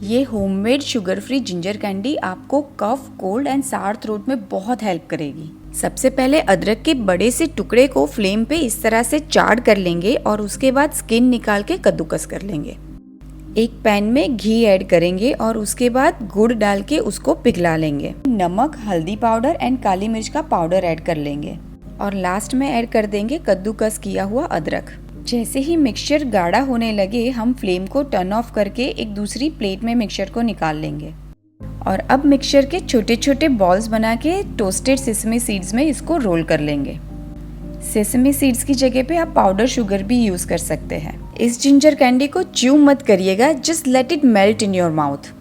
ये homemade sugar free ginger candy आपको कफ, cold and सार थ्रोट में बहुत हेल्प करेगी। सबसे पहले अदरक के बड़े से टुकड़े को फ्लेम पे इस तरह से चाड़ कर लेंगे और उसके बाद स्किन निकाल के कद्दूकस कर लेंगे। एक पैन में घी ऐड करेंगे और उसके बाद गुड़ डाल के उसको पिघला लेंगे। नमक, हल्दी पाउडर एंड काली मिर्च का पाउडर ऐड कर लेंगे और लास्ट में ऐड कर देंगे कद्दूकस किया हुआ अदरक। जैसे ही मिक्सचर गाढ़ा होने लगे हम फ्लेम को टर्न ऑफ करके एक दूसरी प्लेट में मिक्सचर को निकाल लेंगे और अब मिक्सचर के छोटे छोटे बॉल्स बना के टोस्टेड सेसमी सीड्स में इसको रोल कर लेंगे। सेसमी सीड्स की जगह पे आप पाउडर शुगर भी यूज कर सकते हैं। इस जिंजर कैंडी को च्यू मत करिएगा, just let it melt in your mouth.